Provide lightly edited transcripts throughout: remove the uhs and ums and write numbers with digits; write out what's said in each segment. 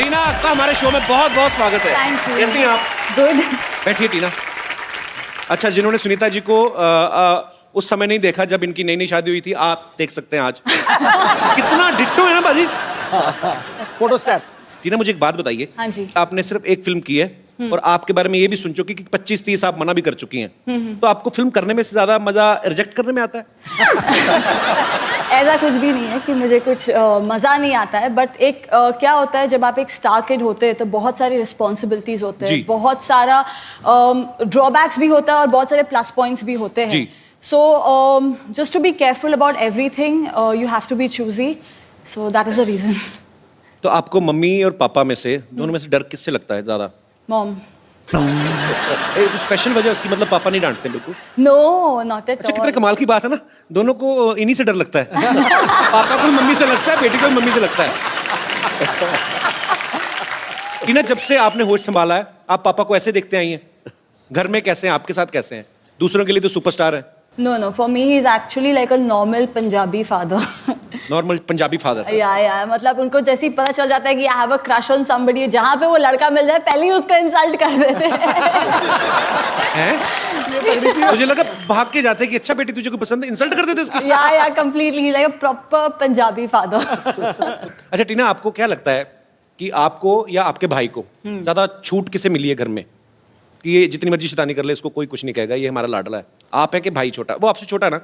टीना आपका हमारे शो में बहुत बहुत स्वागत है। Thank you. कैसी हैं आप? गुड। बैठिए टीना। अच्छा, जिन्होंने सुनीता जी को उस समय नहीं देखा जब इनकी नई नई शादी हुई थी, आप देख सकते हैं आज। कितना डिट्टो है ना बाजी। फोटोस्टैट। टीना मुझे एक बात बताइए। हाँ जी। आपने सिर्फ एक फिल्म की है और आपके बारे में ये भी सुन चुकी कि 25-30 आप मना भी कर चुकी हैं। तो आपको फिल्म करने में से ज्यादा मजा रिजेक्ट करने में आता है? ऐसा कुछ भी नहीं है कि मुझे कुछ मज़ा नहीं आता है, बट एक क्या होता है जब आप एक स्टार किड होते हैं तो बहुत सारी रिस्पॉन्सिबिलिटीज होते हैं, बहुत सारा ड्रॉबैक्स भी होता है और बहुत सारे प्लस पॉइंट्स भी होते हैं। So just to be careful about everything, you have to be choosy, so that is the reason. तो आपको मम्मी और पापा में से दोनों में से डर किससे लगता है ज्यादा? मॉम। स्पेशल वजह उसकी, मतलब पापा नहीं डांटते बिल्कुल? नो, नॉट एट अच्छा, कितने कमाल की बात है ना, दोनों को इन्हीं से डर लगता है। पापा को मम्मी से लगता है, बेटी को मम्मी से लगता है। टीना, जब से आपने होश संभाला है आप पापा को ऐसे देखते आई हैं? घर में कैसे हैं, आपके साथ कैसे हैं? दूसरों के लिए तो सुपरस्टार है। No, for me he is actually like a normal Punjabi father. Normal Punjabi father. या मतलब उनको जैसे ही पता चल जाता है कि I have a crush on somebody, जहाँ पे वो लड़का मिल जाए पहले ही उसको इंसल्ट कर देते हैं। मुझे लगा भाग के जाते कि अच्छा बेटी तुझे कोई पसंद है, इंसल्ट कर देते उसको। या completely like a proper Punjabi father. अच्छा टीना, आपको क्या लगता है कि आपको या आपके भाई को ज्यादा छूट किसे मिली है घर में कि ये जितनी मर्जी शैतानी कर ले इसको कोई कुछ नहीं कहेगा, ये हमारा लाडला है? आप है कि भाई छोटा? वो आपसे छोटा है ना?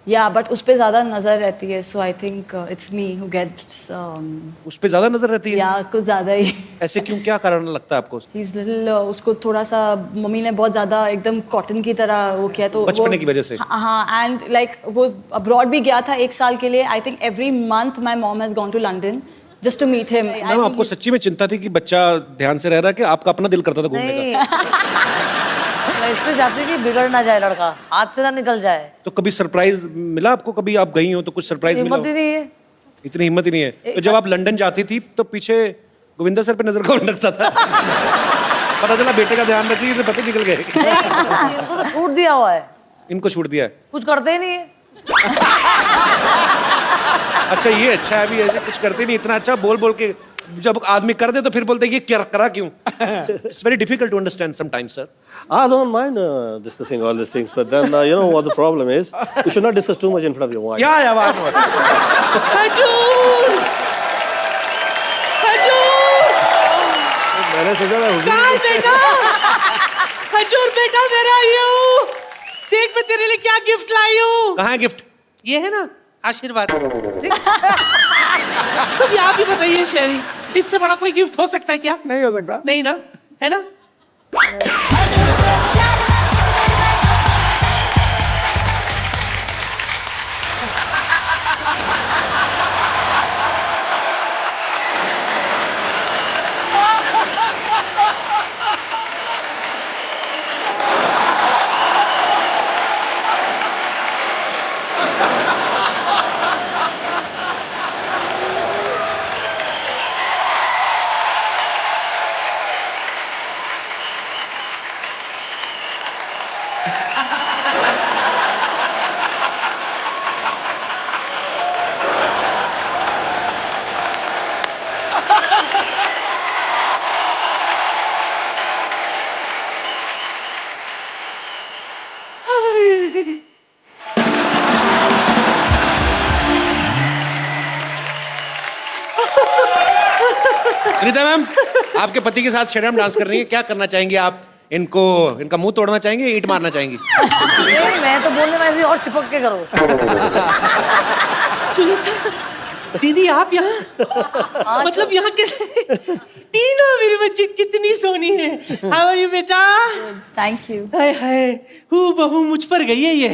या बट उस पे ज्यादा नजर रहती है, so I think it's me who gets उस पे ज्यादा नजर रहती है? या कुछ ज्यादा ही। ऐसे क्यों, क्या कारण लगता है आपको? He's little, उसको थोड़ा सा मम्मी ने बहुत ज्यादा एकदम कॉटन की तरह वो किया, तो बचपने की वजह से? हाँ, एंड लाइक वो अब्रॉड भी गया था 1 साल के लिए। I think every month my mom has gone to London just to meet him. Ma'am, आपको सच्ची में चिंता थी कि बच्चा ध्यान से रह रहा है कि आपका अपना दिल करता था घूमने का? मैं इसलिए चाहती कि बिगड़ ना जाए लड़का, हाथ से ना निकल जाए। तो कभी सरप्राइज मिला आपको? कभी आप गई हो तो कुछ सरप्राइज मिला? हिम्मत ही नहीं है। इतनी हिम्मत ही नहीं है। तो जब आप लंदन जाती थी तो पीछे गोविंदा सर पे नजर कौन रखता था? पता चला बेटे का ध्यान रखी तो पता निकल गए। इनको तो छूट दिया हुआ है। इनको छूट दिया है? कुछ करते ही नहीं है। अच्छा, ये अच्छा है, अभी ऐसे कुछ करते नहीं, इतना अच्छा बोल बोल के जब आदमी कर दे तो फिर बोलते ये क्या करा क्यों? It's very difficult to understand sometimes, sir. I don't mind discussing all these things, but then you know what the problem is. You should not discuss too much in front of your wife. Yeah, बात मत। खजूर, खजूर। मैंने सोचा मैं हुजूर कहाँ बेटा? खजूर बेटा, मेरा आई हूँ। देख मैं तेरे लिए क्या गिफ्ट लाई हूँ। कहाँ है गिफ्ट? ये है ना आशीर्वाद। तुम आप ही बताइए शेरी, इससे बड़ा कोई गिफ्ट हो सकता है क्या? नहीं हो सकता। नहीं ना, है ना? सुनीता मैम, आपके पति के साथ शर्म डांस कर रही है, क्या करना चाहेंगे आप? इनको, इनका मुंह तोड़ना चाहेंगे, ईंट मारना चाहेंगी? नहीं, मैं तो बोलने में भी और चिपक के करो। सुनीता दीदी, आप यहाँ मतलब यहाँ कैसे? टीना मेरी बच्ची कितनी सोनी है। हाउ आर यू बेटा? Thank you. हाय हाय, हूँ बहू मुझ पर गई है ये।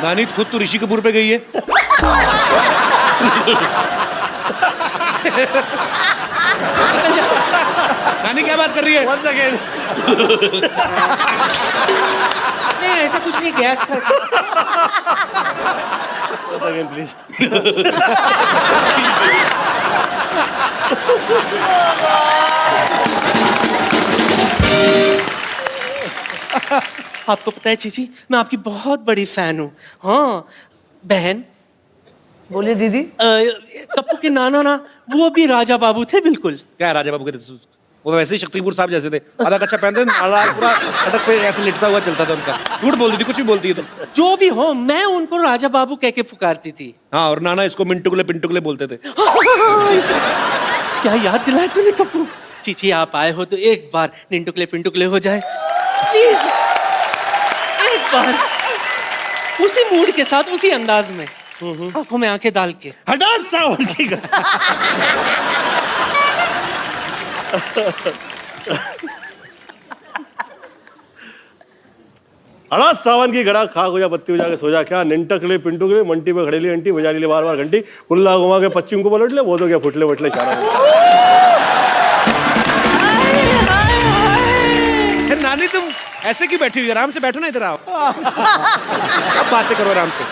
नानी खुद तो ऋषि कपूर पे गई है। नानी क्या बात कर रही है? Once again. नहीं, ऐसा कुछ नहीं, गैस का। Once again, please. आपको पता है चीची, मैं आपकी बहुत बड़ी फैन हूँ। हाँ बहन, बोलिए दीदी। कप्पू के नाना ना वो भी राजा बाबू थे बिल्कुल। क्या है राजा बाबू के? वो वैसे ही शक्तिपुर साहब जैसे थे, आधा कच्चा पहनते थे, पूरा अटक पे ऐसे लिटता हुआ चलता था उनका। झूठ बोलती थी, कुछ भी बोलती है तो। जो भी हो, मैं उनको राजा बाबू कह के पुकारती थी। हाँ, और नाना इसको मिंटुकले पिंटुकले बोलते थे। क्या याद दिलाया तूने कप्पू। चीची आप आए हो तो एक बार निंटुकले पिंटुकले हो जाए प्लीज, एक बार उसी मूड के साथ, उसी अंदाज में, आंखों में आंखें डाल के। हटा सावन की हड़ा सावन की गड़ा खा गुजा बत्ती बजा के सो जा, क्या निंटकले पिंटुकले मंटी पे खड़ेली अंटी बजा ली बार बार घंटी, कुल्ला घुमा के पश्चिम को पलट ले, वो तो क्या फुटले वटले चारा। नानी तुम ऐसे क्यों बैठी हुई? आराम से बैठो ना, इधर आओ। अब बातें करो आराम से।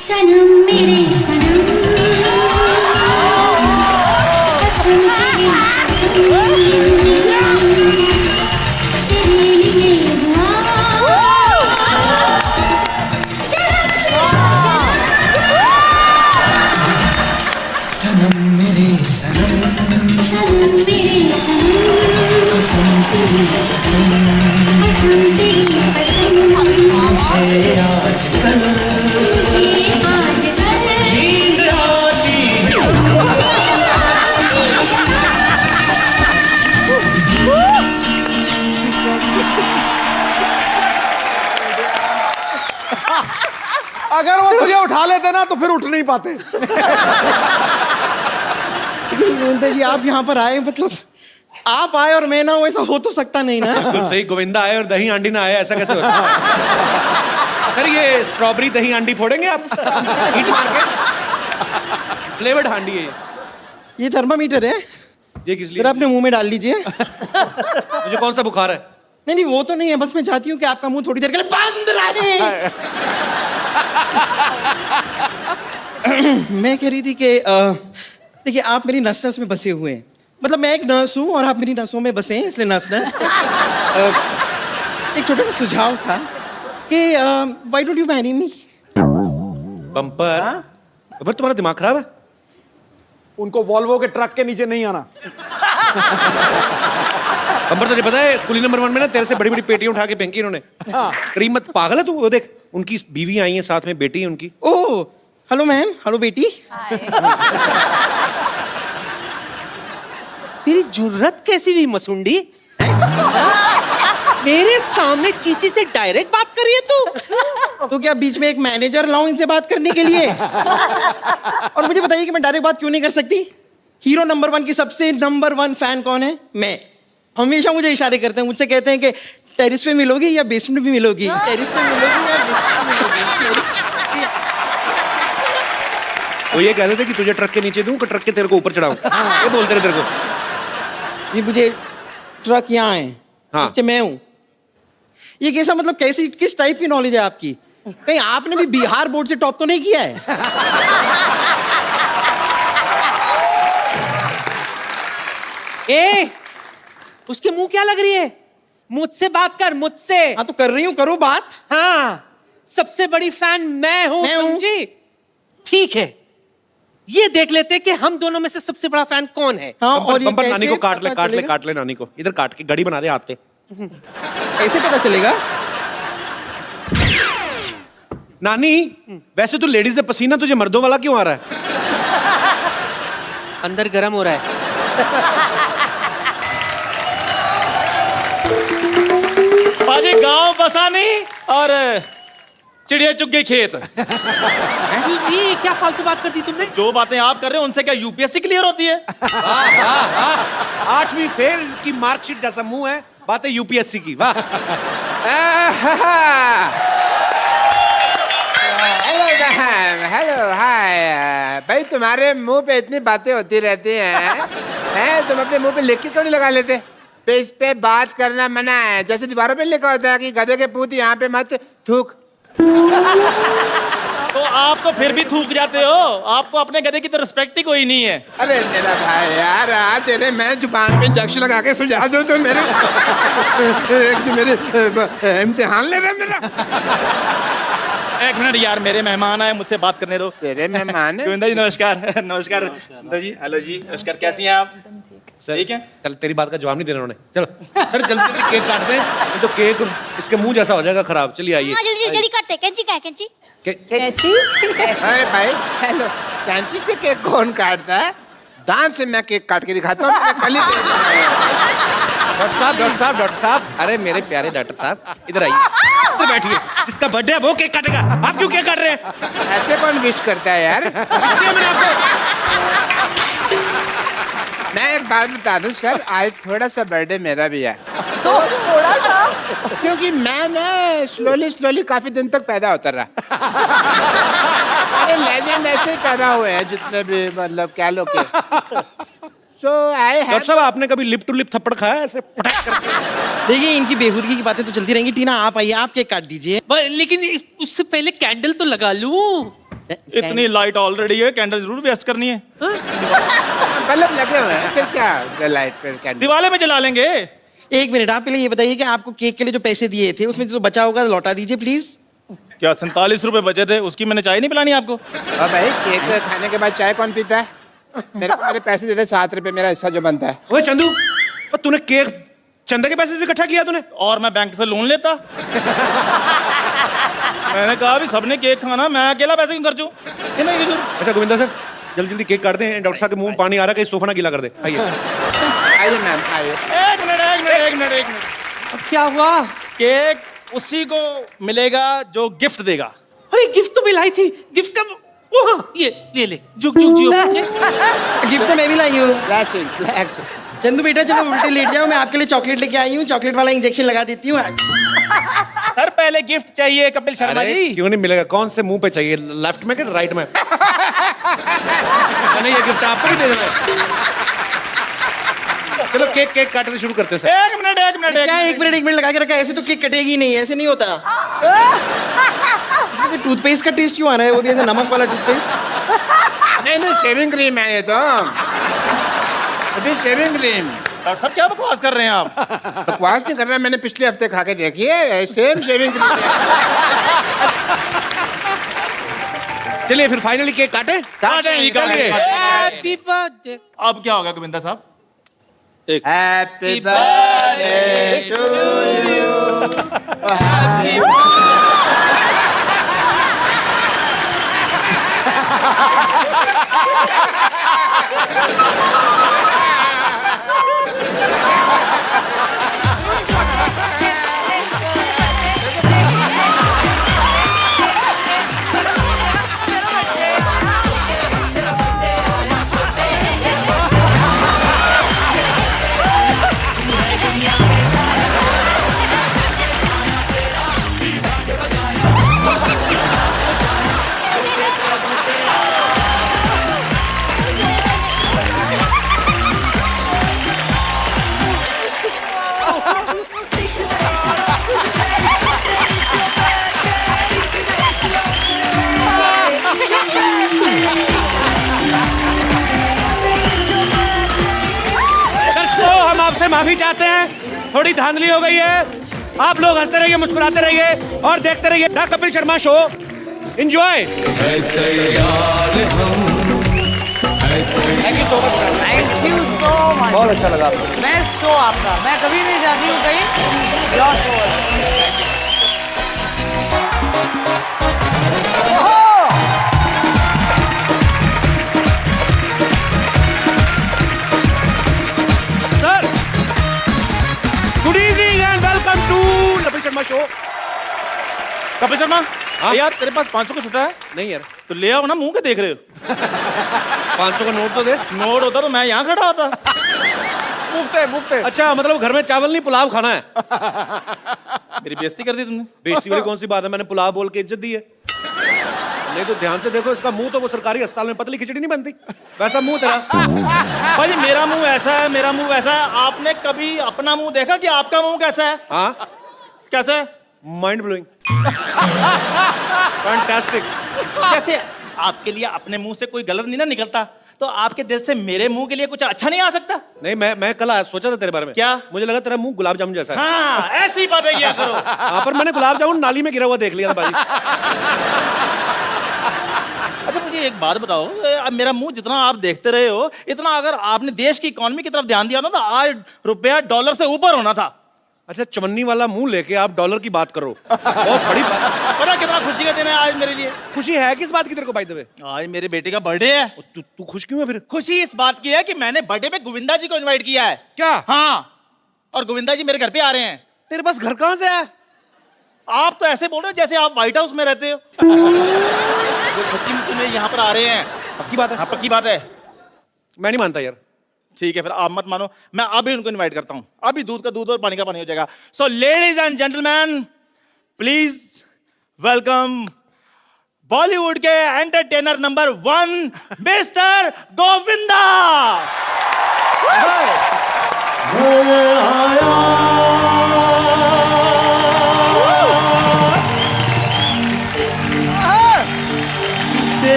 सनम मेरे सनम, कसम तेरी कसम, तेरे लिए हुआ सनम मेरे सनम, सनम मेरे सनम, कसम तेरी कसम, कसम तेरी कसम, मुझे आजकल आजकल नींद आती अगर वो तुझे उठा लेते ना तो फिर उठ नहीं पाते। गोविंदा जी आप यहाँ पर आए, मतलब आप आए और मैं ना हूं, ऐसा हो तो सकता नहीं ना। बिल्कुल सही, गोविंदा आए और दही हांडी ना आए, ऐसा कैसे हो सकता है? सर ये स्ट्रॉबेरी दही हांडी फोड़ेंगे आप? हीट मार के फ्लेवर्ड हांडी है ये थर्मामीटर है, ये किस लिए? जरा अपने मुंह में डाल लीजिए। मुझे कौन सा बुखार है? नहीं नहीं वो तो नहीं है, बस मैं चाहती हूँ कि आपका मुंह थोड़ी देर के लिए बंद रहे। मैं कह रही थी कि देखिए आप मेरी नस नस में बसे हुए हैं, मतलब मैं एक नर्स हूँ और आप मेरी नसों में बसे हैं, इसलिए नस नस। एक छोटा सा सुझाव था कि why don't you marry me? Bumper तुम्हारा दिमाग खराब है? उनको वॉल्वो के ट्रक के नीचे नहीं आना। बम्पर तुझे पता है कुली नंबर 1 में ना तेरे से बड़ी बड़ी पेटियां उठा के फेंकी इन्होंने। करीमत पागल है तू? वो देख उनकी बीवी आई है साथ में, बेटी है उनकी। ओह हेलो मैम, हेलो बेटी। तेरी जुर्रत कैसी हुई मसुंडी? मेरे सामने चीची से डायरेक्ट बात कर रही है तू? तो क्या बीच में एक मैनेजर लाऊं इनसे बात करने के लिए? और मुझे बताइए कि मैं डायरेक्ट बात क्यों नहीं कर सकती? हीरो नंबर 1 की सबसे नंबर 1 फैन कौन है? मैं। हमेशा मुझे इशारे करते हैं, मुझसे कहते हैं कि टेरिस पे मिलोगी या बेसमेंट में मिलोगी, टेरिस पे मिलोगी या बेसमेंट में मिलोगी। वो ये कहते थे कि तुझे ट्रक के नीचे दूं कि ट्रक के तेरे को ऊपर चढ़ाऊं, ये बोलते रहे तेरे को। ये मुझे ट्रक यहाँ है, हाँ। नीचे मैं हूँ। ये कैसा, मतलब कैसी किस टाइप की नॉलेज है आपकी? कहीं आपने भी बिहार बोर्ड से टॉप तो नहीं किया है? ए, उसके मुंह क्या लग रही है? मुझसे बात कर, मुझसे। हाँ तो कर रही हूँ, करो बात। हाँ, सबसे बड़ी फैन मैं हूँ, मैं हूँ। समझी? ठीक है, ये देख लेते हैं कि हम दोनों में से सबसे बड़ा फैन कौन है। हाँ, बम्पर, और ये बम्पर नानी कैसे को काट ले, पता काट ले, चलेगा? काट ले नानी को, इधर काट के घड़ी बना दे हाथ पे। कैसे पता चलेगा? नानी वैसे तो लेडीज से पसीना तुझे मर्दों वाला क्यों आ रहा है? अंदर गर्म हो रहा है। पाजी गांव बसानी और चिड़िया चुग गई खेत। Excuse me, क्या फालतू बात कर दी तुमने? जो बातें आप कर रहे हो उनसे क्या यूपीएससी क्लियर होती है? 8वीं फेल की मार्कशीट जैसा मुंह है, बातें यूपीएससी की। वाह। हेलो हाय भाई, तुम्हारे मुंह पे इतनी बातें होती रहती हैं, तुम अपने मुंह पे लिख के क्यों नहीं लगा लेते? पेज पे बात करना मना है, जैसे दीवारों पे लिखा होता है कि गधे के पूत यहाँ पे मत थूक। तो आप तो फिर भी थूक जाते हो, आपको अपने गधे की तो रिस्पेक्ट ही कोई नहीं है। अरे मेरा भाई यार, आज तेरे मैं जुबान पे इंजेक्शन लगा के सुझा दूं तो मेरे इम्तिहान ले रहा मेरा। एक मिनट यार, मेरे मेहमान आए, मुझसे बात करने दो। तेरे मेहमान है? गोविंदा जी नमस्कार। नमस्कार सुंदर जी, हेलो जी, नमस्कार, कैसी हैं आप? ठीक है। चल तेरी बात का जवाब नहीं देना उन्होंने। चलो सर जल्दी जल्दी केक काटते हैं, नहीं तो केक इसके मुंह जैसा हो जाएगा खराब। चलिए आइए। हाँ जल्दी जल्दी काटते। कैंची का है कैंची? अरे भाई हेलो, कैंची से केक कौन काटता है? दांत से मैं केक काट के दिखाता हूँ। डॉक्टर साहब, अरे मेरे प्यारे डॉक्टर साहब इधर आइए, इधर बैठिए। जिसका बर्थडे है वो केक काटेगा, आप क्यों केक काट रहे हैं? ऐसे कौन विश करता है यार? मैंने आपको मैं एक बात बता दूं सर, आज थोड़ा सा बर्थडे मेरा भी है। तो थोड़ा सा क्योंकि मैं ना स्लोली काफी दिन तक पैदा होता रहा। अरे लेजेंड ऐसे ही पैदा हुए हैं जितने भी, मतलब क्या लोग के। सो आई डॉक्टर साहब आपने कभी लिप टू लिप थप्पड़ खाया ऐसे पटक करके? देखिए इनकी बेहूदगी की बातें तो चलती रहेंगी। टीना आप आइए, आप केक काट दीजिए। लेकिन उससे पहले कैंडल तो लगा लूं। इतनी लाइट ऑलरेडी है, कैंडल जरूर वेस्ट करनी है। बल्ब लगे हुए हैं, फिर क्या लाइट पे कैंडल दिवाले में जला लेंगे। एक मिनट, आप पहले ये बताइए कि आपको केक के लिए जो पैसे दिए थे उसमें जो बचा होगा लौटा दीजिए प्लीज। क्या 47 रुपए बचे थे, उसकी मैंने चाय नहीं पिलानी आपको? और भाई केक खाने के बाद चाय कौन पीता है? मेरे को मेरे पैसे दे दे 7 रुपए, मेरा हिस्सा जो बनता है। ओए चंदू, तूने केक चंदा के पैसे से इकट्ठा किया तूने? और मैं बैंक से लोन लेता। मैंने कहा भी सबने केक खाना, मैं अकेला पैसे क्यों खर्चूं? अच्छा गोविंदा सर जल्दी जल्दी केक काटते हैं। डॉक्टर साहब के मुंह में पानी आ रहा है, कहीं सोफा ना गीला कर दे। आइए आइए मैम आइए। एक मिनट। अब क्या हुआ? केक उसी को मिलेगा जो गिफ्ट देगा। अरे गिफ्ट तो मिलाई थी। गिफ्ट का ओह ये ले जुग जुग जियो बच्चे। गिफ्ट तो मैं भी लाई हूँ। रिलैक्स। चंदू बेटा चलो उल्टे लेट जाओ, मैं आपके लिए चॉकलेट लेके आई हूँ। चॉकलेट वाला इंजेक्शन लगा देती हूँ। सर पहले गिफ्ट चाहिए कपिल शर्मा अरे, जी। क्यों नहीं मिलेगा? कौन से मुंह पे चाहिए, लेफ्ट में कि राइट में? नहीं ये गिफ्ट आपको भी दे देना है। चलो केक काटते शुरू करते हैं सर। एक मिनट क्या एक मिनट लगा के रखा है? ऐसे तो केक कटेगी नहीं, ऐसे नहीं होता। इसमें टूथपेस्ट का टेस्ट क्यों आ रहा है? वो भी ऐसे नमक वाला टूथपेस्ट। नहीं शेविंग क्रीम है ये तो। अभी शेविंग क्रीम। डॉक्टर साहब क्या बकवास कर रहे हैं आप? बकवास नहीं कर रहा, मैंने पिछले हफ्ते खा के देखी है, सेम शेविंग क्रीम। चलिए फिर फाइनली केक काटे। Happy birthday. अब क्या होगा गोविंदा साहब? Happy birthday to you. आपसे माफी चाहते हैं, थोड़ी धांधली हो गई है। आप लोग हंसते रहिए, मुस्कुराते रहिए और देखते रहिए the Kapil Sharma show. Enjoy. Thank you so much. बहुत अच्छा लगा। मैं शो आपका, मैं कभी नहीं जाती हूँ कहीं। Your show. Sir good evening and welcome to Kapil Sharma show. Kapil Sharma यार तेरे पास 500 का छुट्टा है? नहीं यार। तो ले आओ ना, मुंह के देख रहे हो। 500 का नोट तो दे। नोट होता तो मैं यहाँ खड़ा होता। मुफ्त है। अच्छा मतलब घर में चावल नहीं पुलाव खाना है? मेरी बेइज्जती कर दी तुमने। बेइज्जती वाली कौन सी बात है? मैंने पुलाव बोल के इज्जत दी है। नहीं तो ध्यान से देखो, इसका मुंह तो वो सरकारी अस्पताल में पतली खिचड़ी नहीं बनती, वैसा मुंह तेरा। भाई मेरा मुंह ऐसा है, मेरा मुंह वैसा है। आपने कभी अपना मुंह देखा कि आपका मुंह कैसा है? हाँ कैसा है? Mind blowing. फैंटास्टिक। जैसे आपके लिए अपने मुंह से कोई गलत नहीं ना निकलता, तो आपके दिल से मेरे मुंह के लिए कुछ अच्छा नहीं आ सकता? नहीं, मैं कल सोचा था तेरे बारे में। क्या? मुझे लगा तेरा मुंह गुलाब जामुन जैसा है। हाँ, ऐसी बातें किया करो। हाँ, पर मैंने गुलाब जामुन नाली में गिरा हुआ देख लिया था भाई। अच्छा मुझे एक बात बताओ, अब मेरा मुंह जितना आप देखते रहे हो, इतना अगर आपने देश की इकोनॉमी की तरफ ध्यान दिया ना, तो आज रुपया डॉलर से ऊपर होना था। अच्छा, चवन्नी वाला मुंह लेके आप डॉलर की बात करो, बहुत बड़ी बात। पता कितना खुशी का दिन है आज मेरे लिए? खुशी है किस बात की तेरे को बाय द वे? आज मेरे बेटे का बर्थडे है। तू खुश क्यों है फिर? खुशी इस बात की है कि मैंने बर्थडे पे गोविंदा जी को इनवाइट किया है। क्या? हाँ, और गोविंदा जी मेरे घर पे आ रहे हैं। तेरे पास घर कहाँ से है? आप तो ऐसे बोल रहे हो जैसे आप व्हाइट हाउस में रहते हो। वो सच्ची में तुम्हें यहाँ पर आ रहे हैं। पक्की बात है? हाँ, पक्की बात है। मैं नहीं मानता यार। ठीक है, फिर आप मत मानो, मैं अभी उनको इनवाइट करता हूँ। अभी दूध का दूध और पानी का पानी हो जाएगा। So ladies and gentleman, please welcome Bollywood के एंटरटेनर नंबर 1 मिस्टर गोविंदा।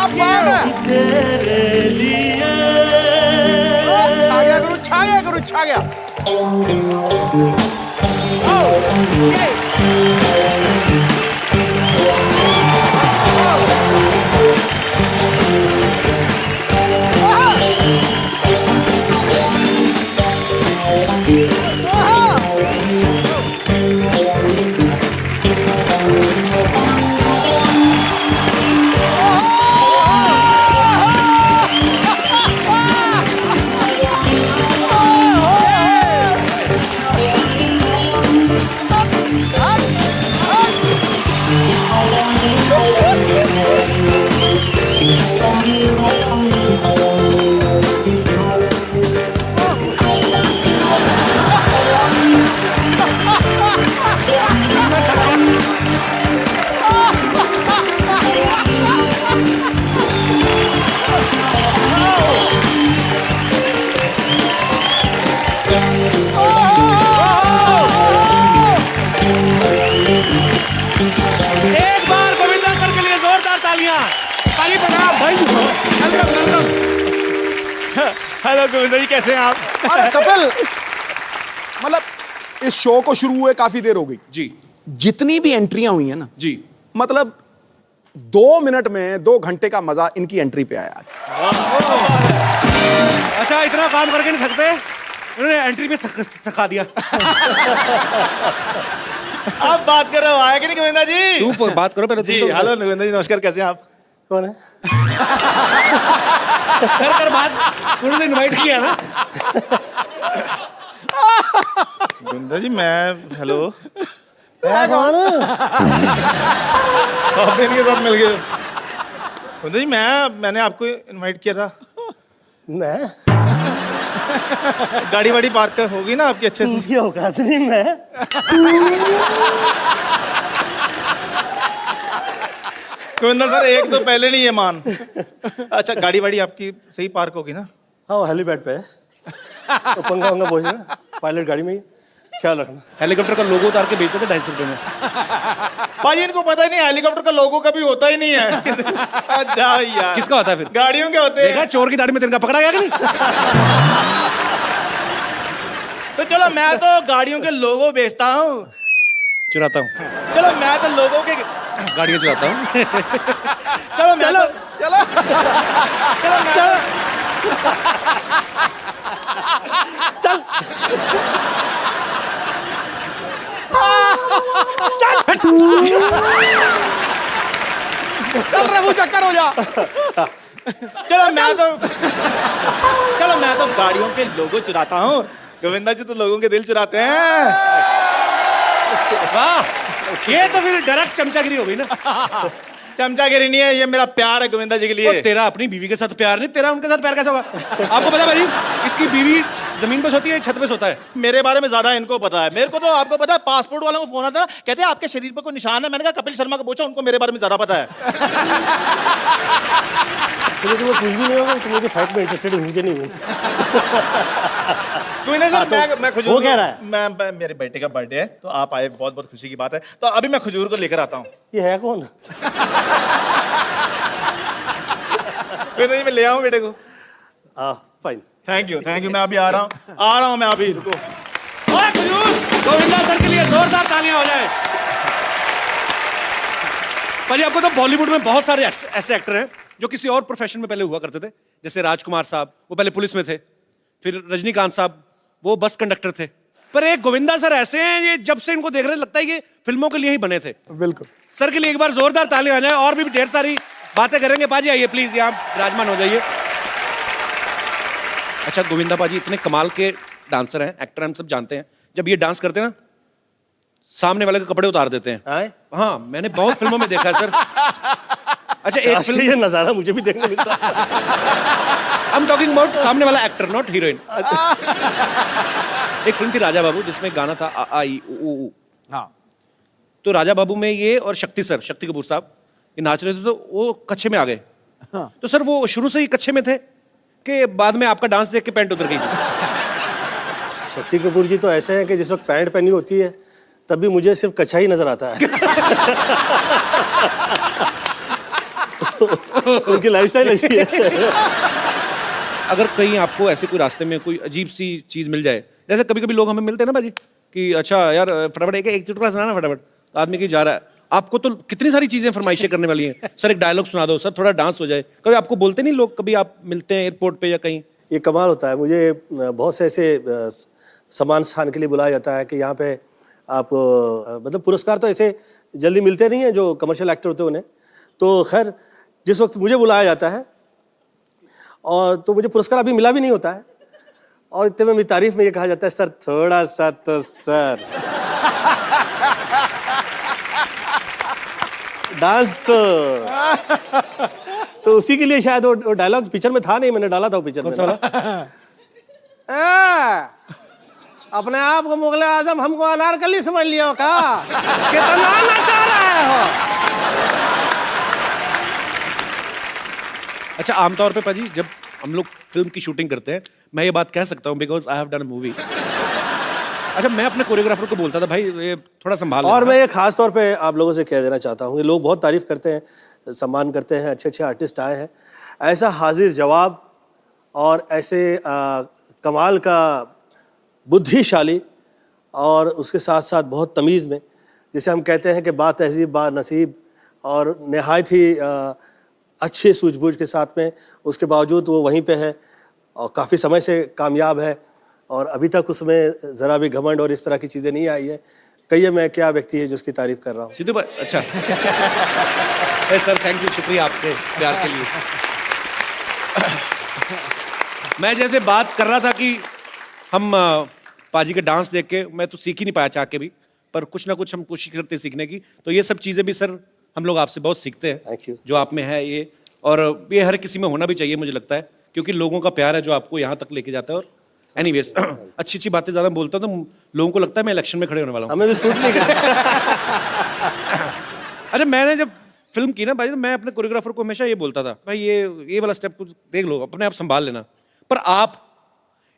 क्या बात है? छा गया। हेलो गोविंदा जी, कैसे हैं आप? अरे कपिल, मतलब इस शो को शुरू हुए काफी देर हो गई जी। जितनी भी एंट्रियां हुई हैं ना जी, मतलब 2 मिनट में 2 घंटे का मजा इनकी एंट्री पे आया। अच्छा, इतना काम करके नहीं थकते? उन्होंने एंट्री में थका दिया। आप बात कर रहे हो, आया कि नहीं गोविंदा जी? तू बात करो पहले। जी हेलो गोविंदा जी, नमस्कार, कैसे हैं आप? कौन है? कर बात, उन्होंने इनवाइट किया ना। गोविंदा जी मैं, हेलो, कौन? आप इनके साथ मिल गए? गोविंदा जी मैंने आपको इनवाइट किया था। मैं? गाड़ी वाड़ी पार्क होगी ना आपकी अच्छे से? उनकी औकात नहीं मैं। गोविंदा सर, एक तो पहले नहीं है मान। अच्छा, गाड़ी वाड़ी आपकी सही पार्क होगी ना? हाँ, हेलीपैड पे है। तो पंगा वंगा पहुंचना, पायलट गाड़ी में ही, ख्याल रखना। हेलीकॉप्टर का लोगो उतार के बेचते थे 250 रुपए में। भाई इनको पता ही नहीं, हेलीकॉप्टर का लोगो कभी होता ही नहीं है। अच्छा यार, किसका होता है फिर? गाड़ियों के होते हैं। देखा, चोर की दाढ़ी में तिनका पकड़ा गया कि नहीं? तो चलो मैं तो गाड़ियों के लोगो बेचता हूँ। चुराता हूँ। चलो मैं तो लोगों के गाड़ियाँ चुराता हूँ। चलो चलो चलो चलो चल चल रघु, चक्कर हो जा। चलो मैं तो गाड़ियों के लोगो चुराता हूँ। गोविंदा जी तो लोगों के दिल चुराते हैं। वाह, ये तो फिर डायरेक्ट चमचागिरी हो गई ना। चमचागिरी नहीं है, ये मेरा प्यार है गोविंदा जी के लिए। तेरा अपनी बीवी के साथ प्यार नहीं, तेरा उनके साथ प्यार कैसा होगा? आपको पता है भाई, इसकी बीवी जमीन पे सोती है, छत पे सोता है। मेरे बारे में ज्यादा इनको पता है, मेरे को तो आपको पता है, पासपोर्ट वालों को फोन आता, कहते हैं आपके शरीर पर कोई निशान है। मैंने कहा कपिल शर्मा को पूछो, उनको मेरे बारे में ज्यादा पता है। तुम्हें कुछ भी नहीं होगा, तुम लोग फाइट में इंटरेस्टेड हूँ कि नहीं हूँ? कोई नहीं सर, मैं खजूर वो कह रहा है। मैं मेरे बेटे का बर्थडे है, तो आप आए, बहुत बहुत खुशी की बात है। तो अभी मैं खजूर को लेकर आता हूँ। ये है कौन? कोई नहीं, मैं ले आऊँ बेटे को। फाइन, थैंक यू, मैं अभी आ रहा हूँ मैं अभी। रुको। ओए खजूर! गोविंदा सर के लिए जोरदार तालियां हो जाए। भाजी आपको तो बॉलीवुड में बहुत सारे ऐसे एक्टर हैं जो किसी और प्रोफेशन में पहले हुआ करते थे, जैसे राजकुमार साहब, वो पहले पुलिस में थे, फिर रजनीकांत साहब, वो बस कंडक्टर थे, पर एक गोविंदा सर ऐसे हैं, ये जब से इनको देख रहे लगता है कि फिल्मों के लिए ही बने थे। बिल्कुल। सर के लिए एक बार जोरदार तालियां हो जाए, और भी ढेर सारी बातें करेंगे। पाजी आइए प्लीज, यहाँ विराजमान हो जाइए। अच्छा गोविंदा पाजी इतने कमाल के डांसर हैं, एक्टर, हम सब जानते हैं, जब ये डांस करते हैं ना, सामने वाले के कपड़े उतार देते हैं। हाँ, मैंने बहुत फिल्मों में देखा है सर। अच्छा एक फिल्म, ये नजारा मुझे भी देखने मिलता है। I'm talking about सामने वाला एक्टर, नॉट हीरोइन। एक फिल्म थी राजा बाबू, जिसमें गाना था आ आ ई उ ऊ। हाँ। तो राजा बाबू में ये और शक्ति सर, शक्ति कपूर साहब, ये नाच रहे थे, तो वो कच्छे में आ गए। हाँ। तो सर वो शुरू से ही कच्छे में थे कि बाद में आपका डांस देख के पैंट उतर गई? शक्ति कपूर जी तो ऐसे हैं कि जिस वक्त पैंट पहनी होती है तब भी मुझे सिर्फ कच्छा ही नजर आता है। उनकी लाइफस्टाइल ऐसी है। अगर कहीं आपको ऐसे कोई रास्ते में कोई अजीब सी चीज मिल जाए, जैसे कभी कभी लोग हमें मिलते हैं ना भाजी कि अच्छा यार फटाफट एक चुटकुला सुनाना फटाफट, तो आदमी की जा रहा है, आपको तो कितनी सारी चीजें फरमाइशें करने वाली हैं, सर एक डायलॉग सुना दो, सर थोड़ा डांस हो जाए, कभी आपको बोलते नहीं लोग, कभी आप मिलते हैं एयरपोर्ट पे या कहीं? ये कमाल होता है, मुझे बहुत से ऐसे समान स्थान के लिए बुलाया जाता है कि यहाँ पे आप मतलब पुरस्कार तो ऐसे जल्दी मिलते नहीं हैं जो कमर्शियल एक्टर होते हैं उन्हें। तो खैर जिस वक्त मुझे बुलाया जाता है और तो मुझे पुरस्कार अभी मिला भी नहीं होता है, और इतने में मेरी तारीफ में ये कहा जाता है सर थोड़ा सा तो सर डांस तो उसी के लिए शायद वो डायलॉग पिक्चर में था नहीं, मैंने डाला था वो पिक्चर में। अपने आप को मुगले आजम हमको अनारकली समझ लियो का, कितना नचा रहे हो। अच्छा आमतौर पे पाजी जब हम लोग फिल्म की शूटिंग करते हैं, मैं ये बात कह सकता हूँ because I have done a movie. अच्छा मैं अपने कोरियोग्राफर को बोलता था भाई ये थोड़ा संभाल, और मैं ये खास तौर पे आप लोगों से कह देना चाहता हूँ, ये लोग बहुत तारीफ करते हैं, सम्मान करते हैं, अच्छे अच्छे आर्टिस्ट आए हैं, ऐसा हाजिर जवाब और ऐसे कमाल का बुद्धिशाली और उसके साथ साथ बहुत तमीज़ में, जिसे हम कहते हैं कि बा तहजीब बा नसीब और नहायत ही अच्छे सूझबूझ के साथ में, उसके बावजूद वो वहीं पे है और काफ़ी समय से कामयाब है और अभी तक उसमें ज़रा भी घमंड और इस तरह की चीज़ें नहीं आई है। कहिए मैं क्या व्यक्ति है जो उसकी तारीफ कर रहा हूँ। सीधे भाई अच्छा सर थैंक यू, शुक्रिया आपके प्यार के लिए। मैं जैसे बात कर रहा था कि हम पाजी के डांस देख के मैं तो सीख ही नहीं पाया चाह के भी, पर कुछ ना कुछ हम कोशिश करते हैं सीखने की, तो ये सब चीज़ें भी सर हम लोग आपसे बहुत सीखते हैं। Thank you. जो आप में है ये, और ये हर किसी में होना भी चाहिए मुझे लगता है, क्योंकि लोगों का प्यार है जो आपको यहाँ तक लेके जाता है। और एनीवेज अच्छी अच्छी बातें ज़्यादा बोलता हूँ तो लोगों को लगता है मैं इलेक्शन में खड़े होने वाला हूँ। हमें भी सूट नहीं करता। अच्छा मैंने जब फिल्म की ना भाई, तो मैं अपने कोरियोग्राफर को हमेशा ये बोलता था भाई ये वाला स्टेप कुछ देख लो, अपने आप संभाल लेना, पर आप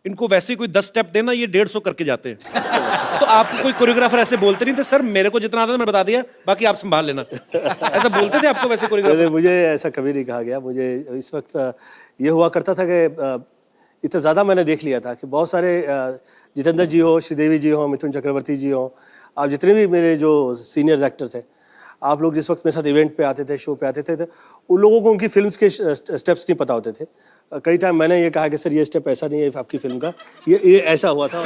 इनको वैसे कोई 10 स्टेप देना, ये 150 करके जाते हैं। तो आपको कोई कोरियोग्राफर ऐसे बोलते नहीं थे सर मेरे को जितना आता था मैं बता दिया, बाकी आप संभाल लेना, ऐसा बोलते थे आपको वैसे कोरियोग्राफर? मुझे ऐसा कभी नहीं कहा गया। मुझे इस वक्त ये हुआ करता था कि इतना ज़्यादा मैंने देख लिया था कि बहुत सारे जितेंद्र जी हो, श्रीदेवी जी हो, मिथुन चक्रवर्ती जी हो, आप जितने भी मेरे जो सीनियर एक्टर थे, आप लोग जिस वक्त मेरे साथ इवेंट पे आते थे, शो पे आते थे, तो उन लोगों को उनकी फिल्म्स के स्टेप्स नहीं पता होते थे। कई टाइम मैंने ये कहा कि सर ये स्टेप ऐसा नहीं है आपकी फिल्म का, ये ऐसा हुआ था।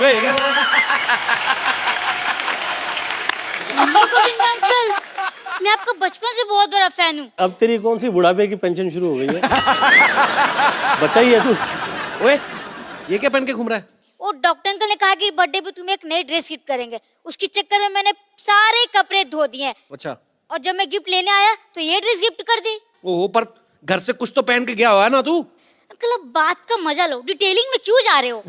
गोविंद अंकल, मैं आपका बचपन से बहुत बड़ा फैन हूँ। अब तेरी कौन सी बुढ़ापे की पेंशन शुरू हो गई है? बच्चा ही है तू। ओए, ये क्या पहन के घूम रहा है? और डॉक्टर अंकल ने कहा कि बर्थडे पे तुम्हें एक नई ड्रेस गिफ्ट करेंगे। उसके चक्कर में मैंने सारे कपड़े धो दिए। अच्छा। और जब मैं गिफ्ट लेने आया तो ये ड्रेस गिफ्ट कर दी। ओहो, पर घर से कुछ तो पहन के गया हुआ है ना तू? अंकल अब बात का मजा लो, डिटेलिंग में क्यों जा रहे हो?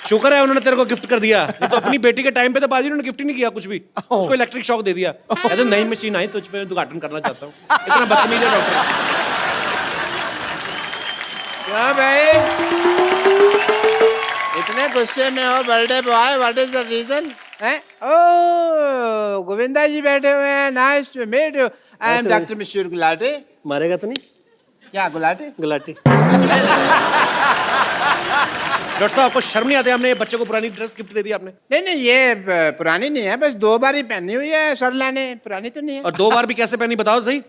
शुक्र है उन्होंने तेरे को गिफ्ट कर दिया, नहीं तो अपनी बेटी के टाइम पे तो बाजी उन्होंने गिफ्ट ही नहीं किया कुछ भी। उसको इलेक्ट्रिक शॉक दे दिया। कहते नई मशीन आई तुझ पे उद्घाटन करना चाहता हूँ। इतना बदतमीज है डॉक्टर। क्या भाई इतने गुस्से में हो birthday boy? What is the reason? Oh Govinda ji बैठे हुए हैं। Nice to meet you. I am doctor Mishra Gulati. मारेगा तो नहीं? क्या गुलाटी? गुलाटी। डॉक्टर साहब आपको शर्म नहीं आती? हमने बच्चे को पुरानी ड्रेस गिफ्ट दे दी आपने। नहीं नहीं ये पुरानी नहीं है, बस 2 बार ही पहनी हुई है सर लाने, पुरानी तो नहीं है। और 2 बार भी कैसे पहनी बताओ सही?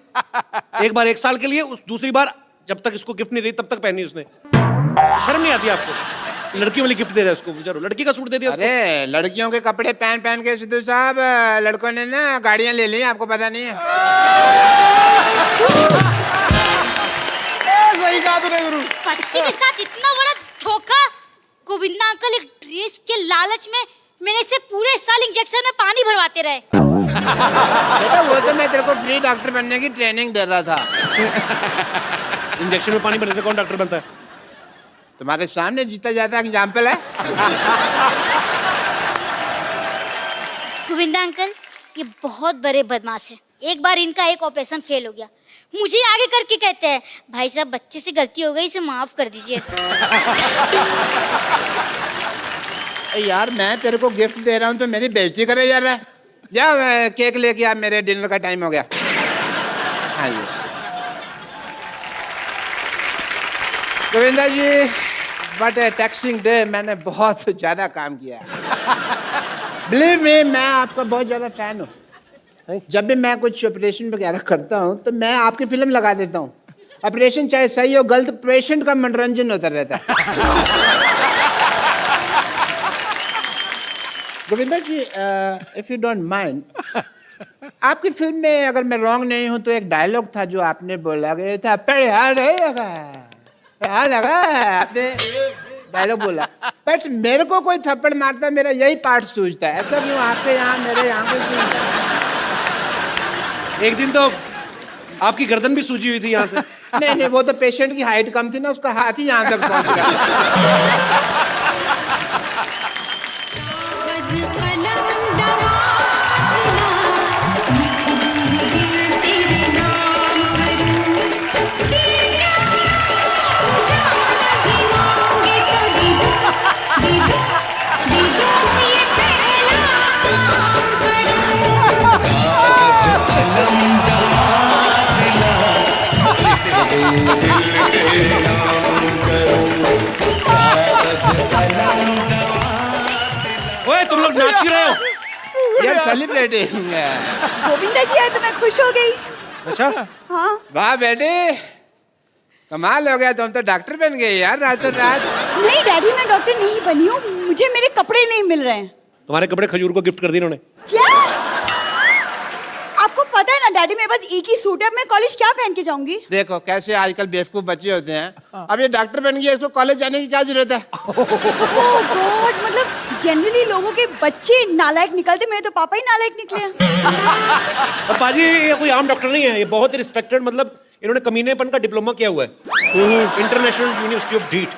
एक बार 1 साल के लिए, उस दूसरी बार जब तक इसको गिफ्ट नहीं दी तब तक पहनी उसने। शर्म नहीं आती आपको? लड़कियों वाली गिफ्ट दे दिया उसको, बेचारो लड़की का सूट दे दिया उसको। अरे लड़कियों के कपड़े पहन पहन के सिद्धू साहब लड़कों ने ना गाड़ियां ले ली, आपको पता नहीं है? सही कहा तूने गुरु। बच्चे के साथ इतना बड़ा धोखा। गोविंदा अंकल एक ड्रेस के लालच में मेरे से पूरे साल इंजेक्शन में पानी भरवाते रहे। बेटा वो तो मैं तेरे को फ्री डॉक्टर बनने की ट्रेनिंग दे रहा था। इंजेक्शन में पानी भरने से कौन डॉक्टर बनता है? तुम्हारे सामने जीता जाता एग्जाम्पल है। गोविंदा अंकल ये बहुत बड़े बदमाश है। एक बार इनका एक ऑपरेशन फेल हो गया, मुझे आगे करके कहते हैं भाई साहब बच्चे से गलती हो गई, इसे माफ कर दीजिए। यार मैं तेरे को गिफ्ट दे रहा हूँ तो मेरी बेइज्जती करे जा रहा है। जा केक लेके आ, मेरे डिनर का टाइम हो गया। हाँ जी गोविंदा जी, बट टैक्सिंग डे, मैंने बहुत ज़्यादा काम किया है। बिलीव मी, मैं आपका बहुत ज़्यादा फैन हूँ। जब भी मैं कुछ ऑपरेशन वगैरह करता हूँ तो मैं आपकी फिल्म लगा देता हूँ। ऑपरेशन चाहे सही हो गलत, पेशेंट का मनोरंजन होता रहता है। गोविंदा जी, इफ यू डोंट माइंड, आपकी फिल्म में अगर मैं रॉन्ग नहीं हूँ तो एक डायलॉग था जो आपने बोला गया था, आपने डायलॉग बोला, बट मेरे को कोई थप्पड़ मारता मेरा यही पार्ट सूझता है। ऐसा क्यों आपके यहाँ मेरे यहाँ पे सूझता है? एक दिन तो आपकी गर्दन भी सूजी हुई थी यहाँ से। नहीं नहीं, वो तो पेशेंट की हाइट कम थी ना, उसका हाथ ही यहाँ तक पहुँच गया। ओए तुम लोग नाच क्यों रहे हो? ये सेलिब्रेटिंग है। गोविंदा जी आए तो मैं खुश हो गई। अच्छा, हाँ। वाह बेटे, कमाल हो गया, तुम तो डॉक्टर बन गए यार रातों रात। नहीं डैडी, मैं डॉक्टर नहीं बनी हूँ, मुझे मेरे कपड़े नहीं मिल रहे हैं। तुम्हारे कपड़े खजूर को गिफ्ट कर दिए इन्होंने। क्या? आपको पता है ना डैडी, मेरे पास एक ही सूट है, अब मैं कॉलेज क्या पहन के जाऊंगी? देखो कैसे आजकल बेवकूफ बच्चे होते हैं। अब ये डॉक्टर बन गया, इसको कॉलेज जाने की क्या जरूरत है? ओह गॉड, मतलब जनरली लोगों के बच्चे नालायक निकलते, मेरे तो पापा ही नालायक निकले हैं। अब पाजी ये कोई आम डॉक्टर नहीं है, ये बहुत रिस्पेक्टेड, मतलब इन्होंने कमीनेपन का डिप्लोमा किया हुआ है international university of डीट।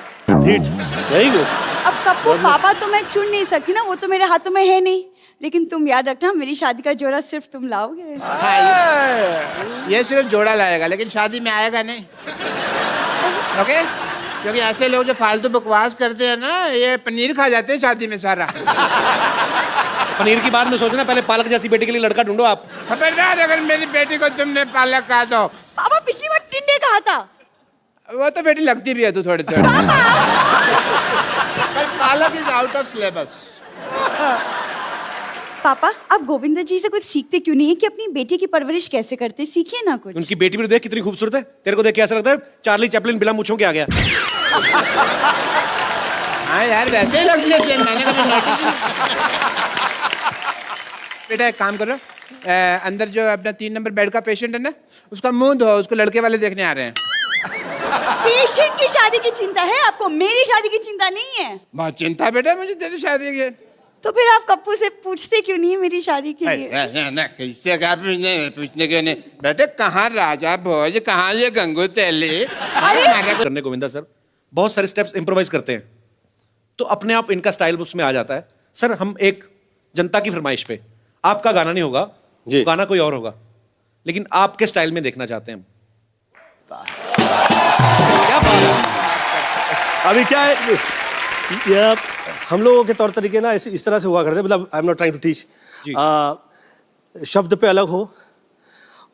Very good. अब कब वो पापा तो मैं चुन नहीं सकती ना, वो तो मेरे हाथों में है नहीं, लेकिन तुम याद रखना मेरी शादी का जोड़ा सिर्फ तुम लाओगे। हाँ, ये सिर्फ जोड़ा लाएगा लेकिन शादी में आएगा नहीं। ओके? क्योंकि ऐसे लोग जो फालतू बकवास करते हैं ना, ये पनीर खा जाते हैं शादी में सारा। पनीर की बात में सोचना, पहले पालक जैसी बेटी के लिए लड़का ढूंढो आप। खबरदार अगर मेरी बेटी को तुमने पालक कहा तो। पापा पिछली बार टिंडे कहा था। वो तो बेटी लगती भी है तू थोड़ी थोड़ी। पर पालक इज आउट ऑफ सिलेबस। पापा आप गोविंदा जी से कुछ सीखते क्यों नहीं है कि अपनी बेटी की परवरिश कैसे करते, सीखिए ना कुछ। उनकी बेटी भी देख कितनी खूबसूरत है, तेरे को देख के ऐसा लगता है चार्ली चैपलिन बिना मूंछों के आ गया। हाँ यार वैसे ही लगती है सेम, मैंने कभी नोटिस नहीं। बेटा एक काम करो, अंदर जो अपना 3 नंबर बेड का पेशेंट है ना, उसका मुंह धो, उसको लड़के वाले देखने आ रहे हैं। पेशेंट की शादी की चिंता है आपको, मेरी शादी की चिंता नहीं है। बहुत चिंता बेटा मुझे तेरी शादी की। तो फिर आप कप्पू से पूछते क्यों नहीं है मेरी शादी के लिए? किससे कहा पूछने क्यों नहीं? बेटे कहाँ राजा भोज, कहाँ ये गंगू तेली? करने गोविंदा सर बहुत सारे स्टेप्स इम्प्रोवाइज करते हैं, तो अपने आप इनका स्टाइल उसमें आ जाता है। सर हम एक जनता की फरमाइश पे, आपका गाना नहीं होगा जी, गाना कोई और होगा, लेकिन आपके स्टाइल में देखना चाहते हैं हम। क्या बात है। अभी क्या है, ये हम लोगों के तौर तरीके ना इस तरह से हुआ करते, मतलब I am not trying to teach, शब्द पे अलग हो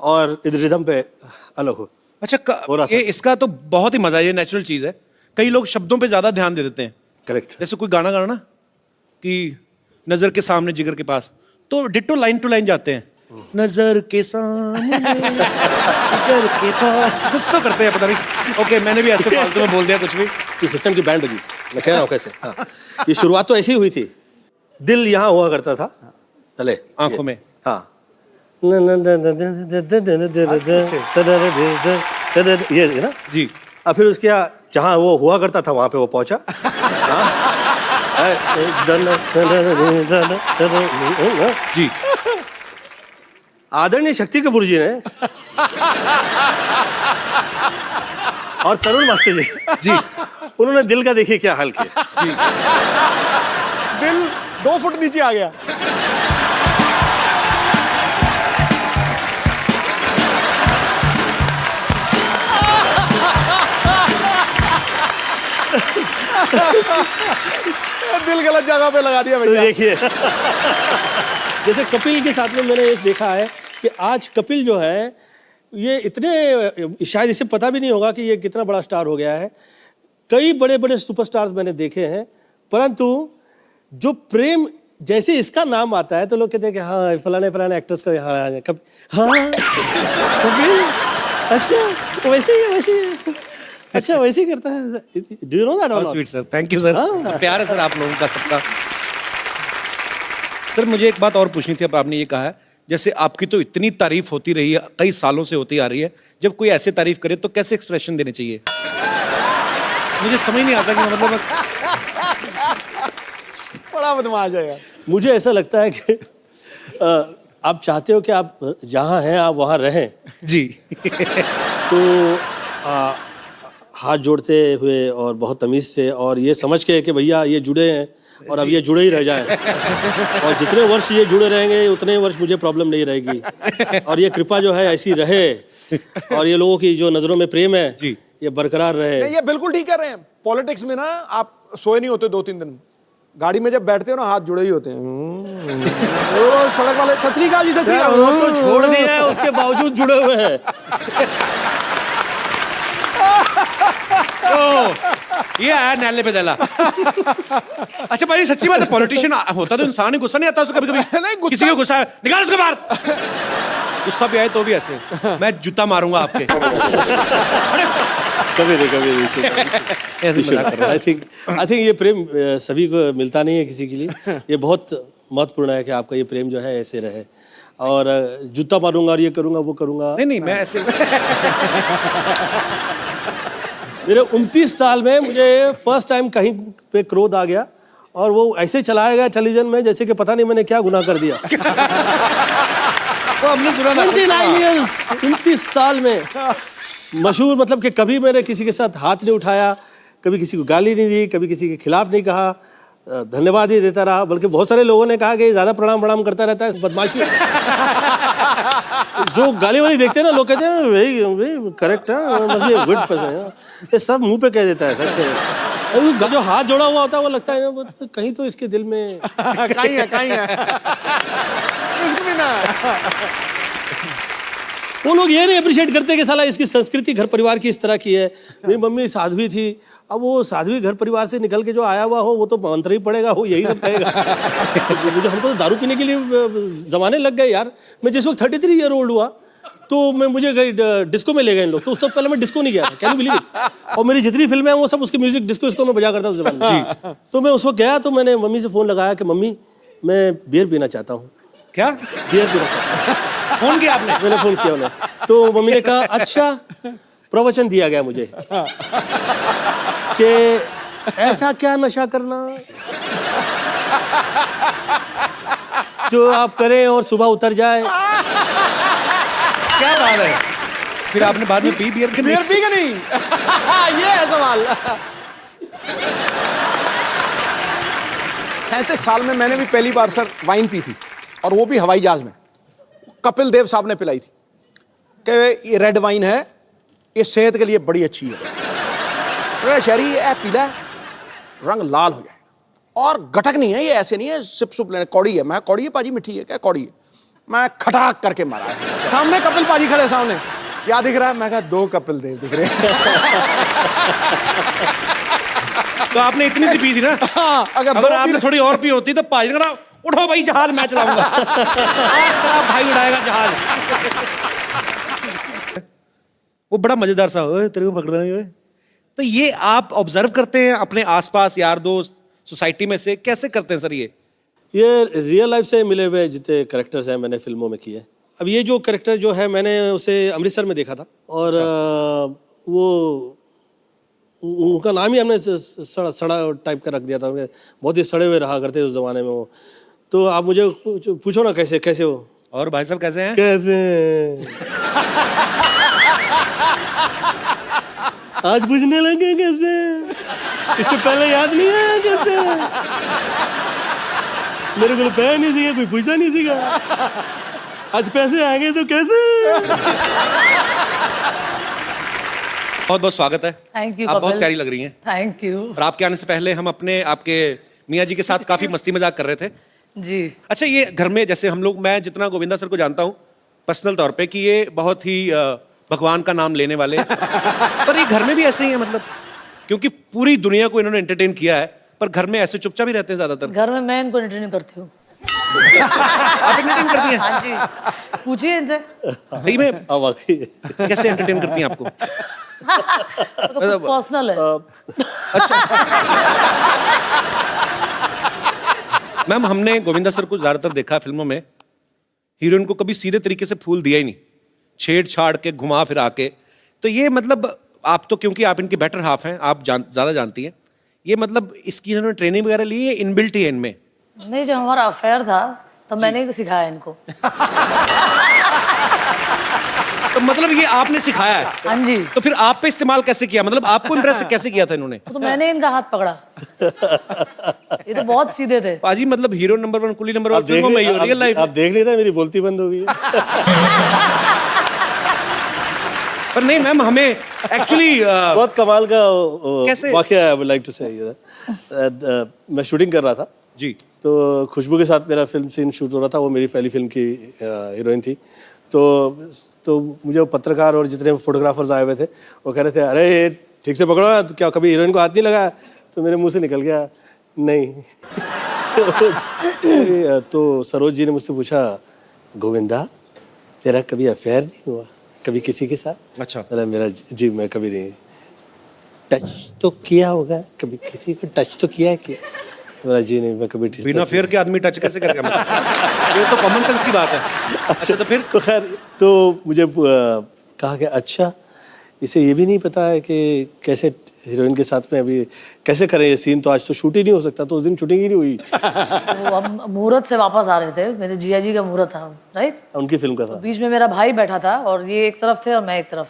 और रिदम पे अलग हो। अच्छा ये इसका तो बहुत ही मजा है, ये नेचुरल चीज है। कई लोग शब्दों पे ज्यादा ध्यान दे देते हैं। करेक्ट। जैसे कोई गाना गाना ना कि नजर के सामने जिगर के पास, तो डिट्टो लाइन टू लाइन जाते हैं, नजर के सामने जिगर के पास, कुछ तो करते हैं पता नहीं। ओके मैंने भी ऐसे फालतू में बोल दिया कुछ भी। ये सिस्टम की बैंड बजी, मैं कह रहा हूँ कैसे। हाँ ये शुरुआत तो ऐसी हुई थी, दिल यहाँ हुआ करता था चले आंखों में। हाँ ये ना जी। अब फिर उसके जहाँ वो हुआ करता था वहाँ पे वो पहुँचा। जी आदरणीय शक्ति कपूर जी ने और तरुण मास्टर जी जी उन्होंने दिल का देखिए क्या हाल किया जी। दिल 2 फुट नीचे आ गया। दिल गलत जगह पे लगा दिया भैया। देखिए जैसे कपिल के साथ में मैंने ये देखा है कि आज कपिल जो है ये इतने, शायद इसे पता भी नहीं होगा कि ये कितना बड़ा स्टार हो गया है। कई बड़े बड़े सुपरस्टार्स मैंने देखे हैं, परंतु जो प्रेम जैसे इसका नाम आता है तो लोग कहते हैं कि हाँ फलाने फलाने एक्टर्स का यहाँ हाँ कपिल, अच्छा वैसे ही अच्छा वैसे ही करता है। Do you know that? Sweet sir, thank you sir. प्यार है सर आप लोगों का सबका। सर मुझे एक बात और पूछनी थी, अब आपने ये कहा है जैसे आपकी तो इतनी तारीफ होती रही है, कई सालों से होती आ रही है, जब कोई ऐसे तारीफ करे तो कैसे एक्सप्रेशन देने चाहिए? मुझे समझ नहीं आता कि मतलब बड़ा बदमाश है यार। मुझे ऐसा लगता है कि आप चाहते हो कि आप जहाँ हैं आप वहाँ रहें जी। तो हाथ जोड़ते हुए और बहुत तमीज़ से और ये समझ के कि भैया ये जुड़े हैं और अब ये जुड़े ही रह जाए और जितने वर्ष ये जुड़े रहेंगे उतने वर्ष मुझे प्रॉब्लम नहीं रहेगी और ये कृपा जो है ऐसी रहे और ये लोगों की जो नज़रों में प्रेम है जी ये बरकरार रहे। नहीं ये बिल्कुल ठीक कर रहे हैं। पॉलिटिक्स में ना आप सोए नहीं होते 2-3 दिन, गाड़ी में जब बैठते हो ना हाथ जुड़े ही होते हैं। वो सड़क वाले छतरी का जी छतरी का वो तो छोड़ दिया है उसके बावजूद जुड़े हुए हैं। ये आया नैले पे दला। अच्छा भाई सच्ची बात है, पॉलिटिशियन होता तो इंसान ही गुस्सा नहीं आता उसको कभी कभी? नहीं किसी को गुस्सा है निकाल उसको बाहर। गुस्सा भी आए तो भी ऐसे मैं जूता मारूंगा आपके। कभी नहीं। आई थिंक ये प्रेम सभी को मिलता नहीं है किसी के लिए। ये बहुत महत्वपूर्ण है कि आपका ये प्रेम जो है ऐसे रहे और जूता मारूंगा और ये करूंगा वो करूंगा। नहीं मैं ऐसे मेरे 29 साल में मुझे फर्स्ट टाइम कहीं पे क्रोध आ गया और वो ऐसे चलाया गया टेलीविजन में जैसे कि पता नहीं मैंने क्या गुनाह कर दिया। वो हमने सुना था 29 years 29 साल में मशहूर, मतलब कि कभी मैंने किसी के साथ हाथ नहीं उठाया, कभी किसी को गाली नहीं दी, कभी किसी के खिलाफ नहीं कहा, धन्यवाद ही देता रहा। बल्कि बहुत सारे लोगों ने कहा कि ज़्यादा प्रणाम करता रहता है, बदमाशी। जो गाली वाली देखते हैं ना लोग कहते हैं वही करेक्ट है, मस्ट बी गुड पर्सन। ये सब मुंह पे कह देता है सच में। जो हाथ जोड़ा हुआ होता है वो लगता है ना कहीं तो इसके दिल में कहीं है। वो लोग ये नहीं अप्रिशिएट करते कि साला इसकी संस्कृति घर परिवार की इस तरह की है। मेरी मम्मी साध्वी थी, अब वो साध्वी घर परिवार से निकल के जो आया हुआ हो वो तो मंत्र ही पड़ेगा, वो यही सब कहेगा। मुझे हमको तो दारू पीने के लिए जमाने लग गए यार। मैं जिस वक्त 33 ईयर ओल्ड हुआ तो मुझे डिस्को में ले गए इन लोग, तो उस वक्त पहले मैं डिस्को नहीं गया था, कैन यू बिलीव इट। और मेरी जितनी फिल्में हैं वो सब उसके म्यूजिक डिस्को में बजा करता उस जमाने में। तो मैं उस वक्त गया तो मैंने मम्मी से फोन लगाया कि मम्मी मैं बियर पीना चाहता हूँ। क्या? बियर पीना चाहता हूँ। फोन किया आपने? मैंने फोन किया उन्हें, तो मम्मी ने कहा अच्छा, प्रवचन दिया गया मुझे कि ऐसा क्या नशा करना जो आप करें और सुबह उतर जाए। क्या बात है? फिर आपने बाद में पी बियर के? बियर पी के नहीं। ये है सवाल। 37 साल में मैंने भी पहली बार सर वाइन पी थी, और वो भी हवाई जहाज में। कपिल देव साहब ने पिलाई थी कि ये रेड वाइन है, ये सेहत के लिए बड़ी अच्छी है। शहरी ये पीला है, रंग लाल हो जाए, और गटक नहीं है, ये ऐसे नहीं है सिप सुप लेने। कौड़ी है। मैं कौड़ी है पाजी, मिठी है क्या? कौड़ी है। मैं खटाक करके मारा है। सामने कपिल पाजी खड़े, सामने क्या दिख रहा है? मैं कहा 2 कपिल देव दिख रहे हैं। तो आपने इतनी सी पी थी ना? हाँ, अगर आपने थोड़ी और पी होती तो पाजी ना, उठो भाई जहाज मैं चलाऊंगा। तेरा भाई उड़ाएगा जहाज। वो बड़ा मजेदार सा, ओए तेरे को पकड़ देंगे। तो ये आप ऑब्जर्व करते हैं अपने आसपास यार दोस्त सोसाइटी में से, कैसे करते हैं सर ये रियल लाइफ से मिले हुए जितने कैरेक्टर्स हैं मैंने फिल्मों में किए। अब ये जो कैरेक्टर जो है मैंने उसे अमृतसर में देखा था, और वो उनका नाम ही हमने सड़ा टाइप का रख दिया था। बहुत ही सड़े हुए रहा करते उस जमाने में वो। तो आप मुझे पूछो ना कैसे कैसे हो। और भाई साहब कैसे हैं? कैसे आज पूछने लगे कैसे? इससे पहले याद नहीं आया कैसे? मेरे को पैसा नहीं सीखा, कोई पूछता नहीं सीखा। आज पैसे आ गए तो कैसे? बहुत बहुत स्वागत है। Thank you. आप बहुत प्यारी लग रही हैं। थैंक यू और आपके आने से पहले हम अपने आपके मियाँ जी के साथ काफी मस्ती मजाक कर रहे थे जी। अच्छा, ये घर में जैसे हम लोग, मैं जितना गोविंदा सर को जानता हूँ पर्सनल तौर पे कि ये बहुत ही भगवान का नाम लेने वाले, पर ये घर में भी ऐसे ही है मतलब, क्योंकि पूरी दुनिया को इन्होंने एंटरटेन किया है, पर घर में ऐसे चुपचाप ही रहते हैं ज्यादातर। घर में मैं इनको एंटरटेन करती हूँ। आप एंटरटेन करती हैं? हाँ जी, पूछिए इनसे। सही में? कैसे एंटरटेन करती हैं आपको? तो पर्सनल है। अच्छा मैम, हमने गोविंदा सर को ज्यादातर देखा फिल्मों में, हीरोइन को कभी सीधे तरीके से फूल दिया ही नहीं, छेड़छाड़ के घुमा फिरा के। तो ये मतलब आप तो, क्योंकि आप इनके बेटर हाफ हैं, आप ज्यादा जानती हैं, ये मतलब इसकी इन्होंने ट्रेनिंग वगैरह ली है, इनबिल्ट ही है इनमें? नहीं, जब हमारा अफेयर था तब मैंने ही सिखाया इनको। तो मतलब ये आपने सिखाया है? हाँ जी। तो फिर आप पे इस्तेमाल कैसे किया, मतलब आपको इम्प्रेस कैसे किया था इन्होंने? तो मैंने इनका हाथ पकड़ा। ये तो बहुत सीधे थे पाजी, मतलब हीरो नंबर 1 कुली नंबर 1 फिल्मों में, रियल लाइफ आप देख नहीं रहे, मेरी बोलती बंद हो गई है। पर नहीं मैम, हमें एक्चुअली बहुत कमाल का कैसे वाकया आई वुड लाइक टू से। मैं शूटिंग कर रहा था जी, तो खुशबू के साथ मेरा फिल्म सीन शूट हो रहा था। वो मेरी पहली फिल्म की हीरोइन थी। तो मुझे वो पत्रकार और जितने फोटोग्राफर्स आए हुए थे वो कह रहे थे, अरे ठीक से पकड़ो ना, तो क्या कभी हीरोइन को हाथ नहीं लगाया? तो मेरे मुंह से निकल गया नहीं। तो सरोज जी ने मुझसे पूछा, गोविंदा तेरा कभी अफेयर नहीं हुआ कभी किसी के साथ? अच्छा। मेरा जी मैं कभी नहीं। टच तो किया होगा कभी, किसी को टच तो किया है क्या? मेरा जी नहीं, मैं कभी बिना फेयर के आदमी टच कैसे करेगा? ये तो कॉमन सेंस की बात है। अच्छा, तो फिर तो खैर, तो मुझे कहा कि अच्छा इसे ये भी नहीं पता है कि कैसे हीरोइन के साथ में अभी कैसे करें ये सीन, तो आज तो शूट ही नहीं हो सकता। तो उस दिन शूटिंग ही नहीं हुई। तो हम मुहूर्त से वापस आ रहे थे, मेरे जिया जी का मुहूर्त था, राइट? उनकी फिल्म का था। बीच में मेरा भाई बैठा था और ये एक तरफ थे और मैं एक तरफ।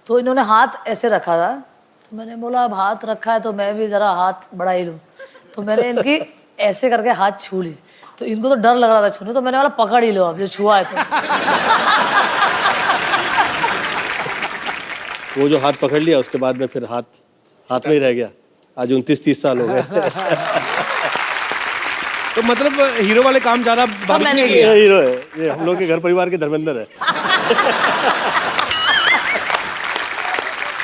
तो इन्होंने हाथ ऐसे रखा था, तो मैंने बोला अब हाथ रखा है तो मैं भी जरा हाथ बढ़ा ही लूँ। तो मैंने इनकी ऐसे करके हाथ छू ली, तो इनको तो डर लग रहा था छूने, तो मैंने बोला पकड़ ही लो अब जो छुआ है तो। वो जो हाथ पकड़ लिया उसके बाद में फिर हाथ में ही रह गया। आज 29-30 साल हो गए। तो मतलब हीरो वाले काम ज्यादा हीरो है ये, हम लोग के घर परिवार के धर्मेंद्र है।